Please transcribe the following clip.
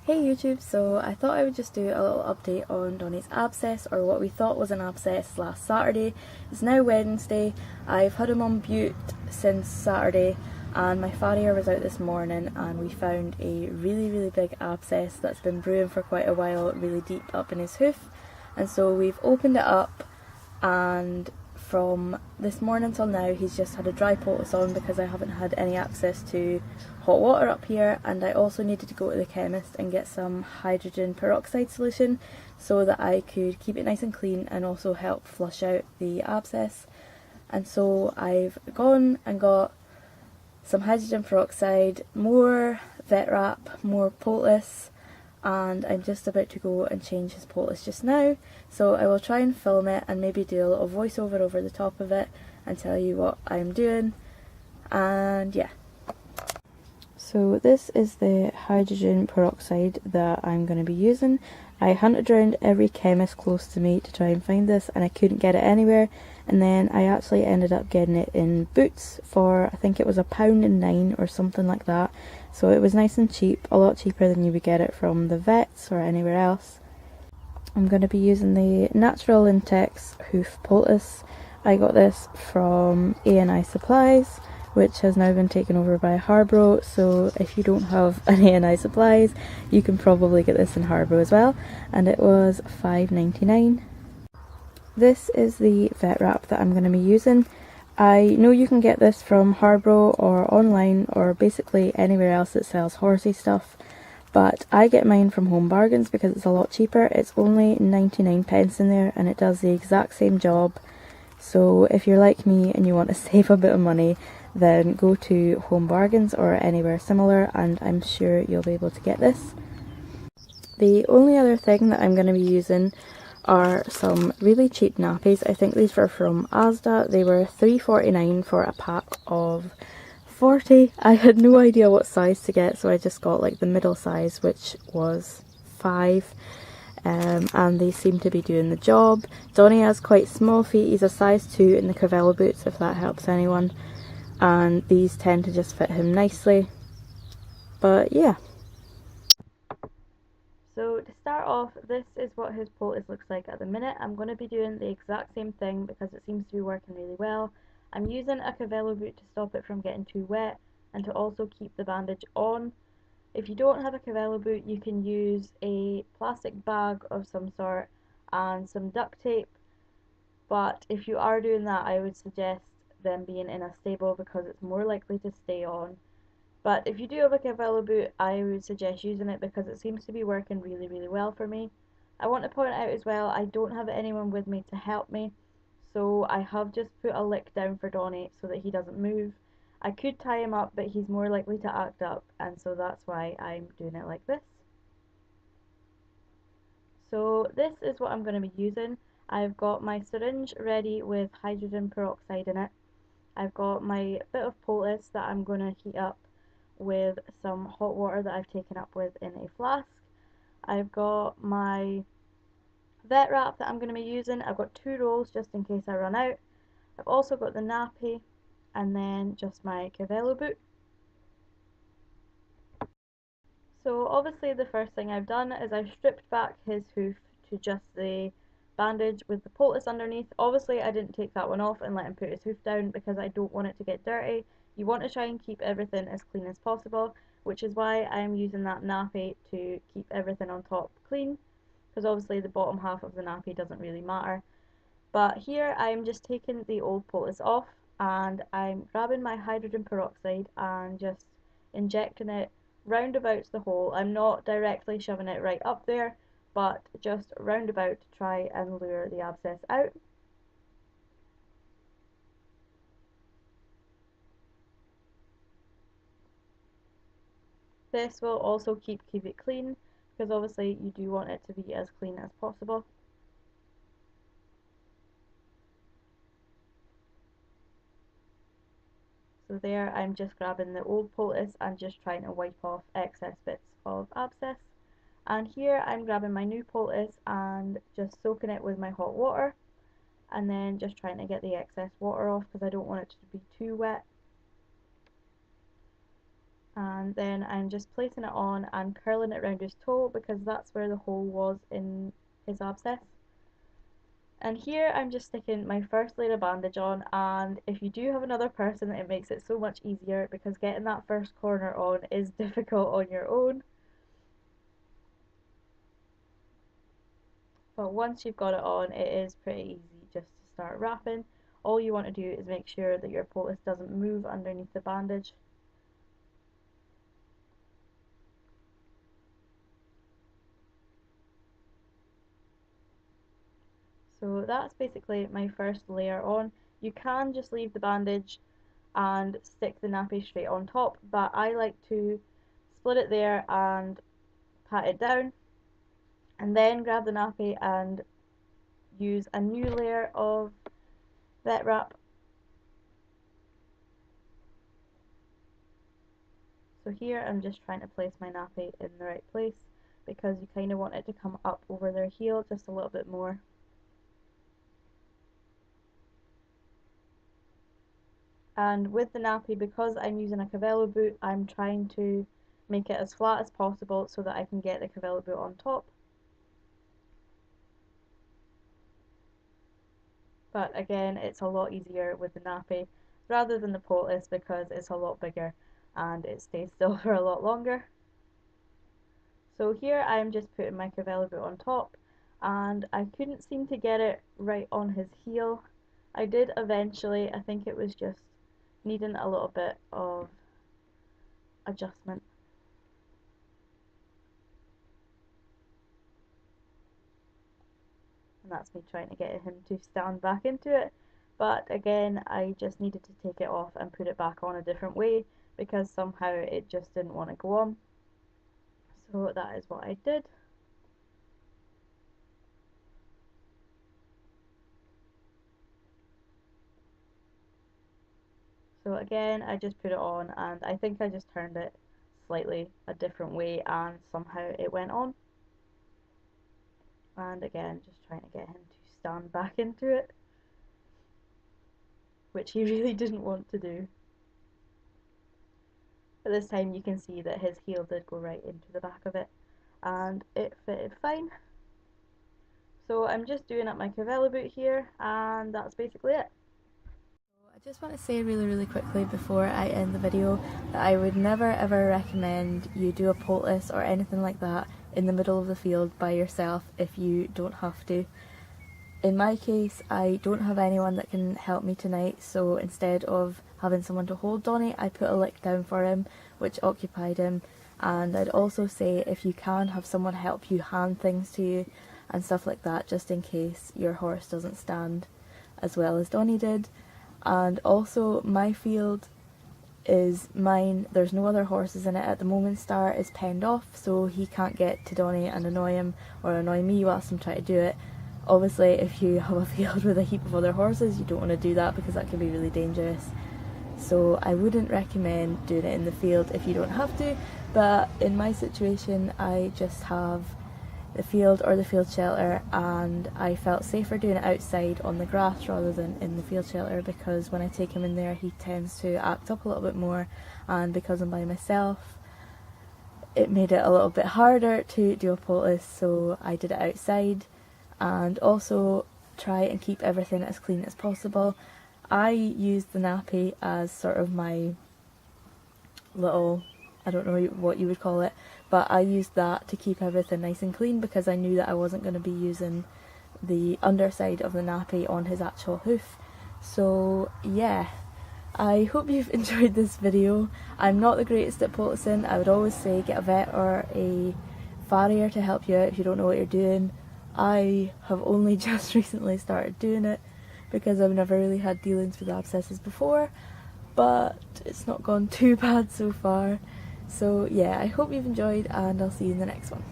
Hey YouTube, so I thought I would just do a little update on Donny's abscess, or what we thought was an abscess last Saturday. It's now Wednesday. I've had him on bute since Saturday, and my farrier was out this morning and we found a really big abscess that's been brewing for quite a while, really deep up in his hoof. And so we've opened it up, and from this morning till now he's just had a dry poultice on because I haven't had any access to hot water up here, and I also needed to go to the chemist and get some hydrogen peroxide solution so that I could keep it nice and clean and also help flush out the abscess. And so I've gone and got some hydrogen peroxide, more vet wrap, more poultice, and I'm just about to go and change his poultice just now. So I will try and film it and maybe do a little voiceover over the top of it and tell you what I'm doing. And yeah. So this is the hydrogen peroxide that I'm going to be using. I hunted around every chemist close to me to try and find this, and I couldn't get it anywhere, and then I actually ended up getting it in Boots for, I think it was £1.09 or something like that. So it was nice and cheap, a lot cheaper than you would get it from the vets or anywhere else. I'm going to be using the Natural Intex Hoof Poultice. I got this from A&I Supplies, which has now been taken over by Harbro, so if you don't have an A&I Supplies you can probably get this in Harbro as well, and it was £5.99. This is the vet wrap that I'm going to be using. I know you can get this from Harbro or online or basically anywhere else that sells horsey stuff, but I get mine from Home Bargains because it's a lot cheaper. It's only 99 pence in there and it does the exact same job. So if you're like me and you want to save a bit of money, then go to Home Bargains or anywhere similar and I'm sure you'll be able to get this. The only other thing that I'm going to be using are some really cheap nappies. I think these were from Asda. They were £3.49 for a pack of 40. I had no idea what size to get, so I just got like the middle size, which was 5. And they seem to be doing the job. Donny has quite small feet. He's a size 2 in the Cavello boots, if that helps anyone. And these tend to just fit him nicely. But yeah. So to start off, this is what his poultice looks like at the minute. I'm going to be doing the exact same thing because it seems to be working really well. I'm using a Cavello boot to stop it from getting too wet and to also keep the bandage on. If you don't have a Cavello boot, you can use a plastic bag of some sort and some duct tape, but if you are doing that, I would suggest them being in a stable because it's more likely to stay on. But if you do have a Cavello boot, I would suggest using it because it seems to be working really well for me. I want to point out as well, I don't have anyone with me to help me, so I have just put a lick down for Donny so that he doesn't move. I could tie him up, but he's more likely to act up, and so that's why I'm doing it like this. So this is what I'm going to be using. I've got my syringe ready with hydrogen peroxide in it. I've got my bit of poultice that I'm going to heat up with some hot water that I've taken up with in a flask. I've got my vet wrap that I'm going to be using. I've got 2 rolls just in case I run out. I've also got the nappy and then just my Cavello boot. So obviously the first thing I've done is I've stripped back his hoof to just the bandage with the poultice underneath. Obviously I didn't take that one off and let him put his hoof down because I don't want it to get dirty. You want to try and keep everything as clean as possible, which is why I'm using that nappy to keep everything on top clean, because obviously the bottom half of the nappy doesn't really matter. But here I'm just taking the old poultice off and I'm grabbing my hydrogen peroxide and just injecting it roundabouts the hole. I'm not directly shoving it right up there, but just roundabout to try and lure the abscess out. This will also keep it clean because obviously you do want it to be as clean as possible. So there I'm just grabbing the old poultice and just trying to wipe off excess bits of abscess. And here I'm grabbing my new poultice and just soaking it with my hot water and then just trying to get the excess water off because I don't want it to be too wet. And then I'm just placing it on and curling it around his toe because that's where the hole was in his abscess. And here I'm just sticking my first layer of bandage on, and if you do have another person it makes it so much easier because getting that first corner on is difficult on your own. But once you've got it on, it is pretty easy just to start wrapping. All you want to do is make sure that your poultice doesn't move underneath the bandage. So that's basically my first layer on. You can just leave the bandage and stick the nappy straight on top, but I like to split it there and pat it down, and then grab the nappy and use a new layer of vet wrap. So here I'm just trying to place my nappy in the right place because you kind of want it to come up over their heel just a little bit more. And with the nappy, because I'm using a Cavello boot, I'm trying to make it as flat as possible so that I can get the Cavello boot on top. But again, it's a lot easier with the nappy rather than the poultice because it's a lot bigger and it stays still for a lot longer. So here I'm just putting my Cavello boot on top, and I couldn't seem to get it right on his heel. I did eventually, I think it was just needing a little bit of adjustment. And that's me trying to get him to stand back into it. But again, I just needed to take it off and put it back on a different way because somehow it just didn't want to go on. So that is what I did. So again, I just put it on, and I think I just turned it slightly a different way and somehow it went on. And again, just trying to get him to stand back into it, which he really didn't want to do. But this time you can see that his heel did go right into the back of it and it fitted fine. So I'm just doing up my Cavello boot here, and that's basically it. I just want to say really quickly before I end the video that I would never ever recommend you do a poultice or anything like that in the middle of the field by yourself if you don't have to. In my case, I don't have anyone that can help me tonight, so instead of having someone to hold Donny, I put a lick down for him, which occupied him. And I'd also say if you can have someone help you hand things to you and stuff like that, just in case your horse doesn't stand as well as Donny did. And also, my field is mine, there's no other horses in it at the moment. Star is penned off, so he can't get to Donny and annoy him or annoy me whilst I'm trying to do it. Obviously, if you have a field with a heap of other horses, you don't want to do that because that can be really dangerous. So I wouldn't recommend doing it in the field if you don't have to, but in my situation I just have the field or the field shelter, and I felt safer doing it outside on the grass rather than in the field shelter because when I take him in there he tends to act up a little bit more, and because I'm by myself it made it a little bit harder to do a poultice, so I did it outside. And also try and keep everything as clean as possible. I used the nappy as sort of my little, I don't know what you would call it, but I used that to keep everything nice and clean because I knew that I wasn't going to be using the underside of the nappy on his actual hoof. So yeah, I hope you've enjoyed this video. I'm not the greatest at poulticing. I would always say get a vet or a farrier to help you out if you don't know what you're doing. I have only just recently started doing it because I've never really had dealings with abscesses before, but it's not gone too bad so far. So yeah, I hope you've enjoyed and I'll see you in the next one.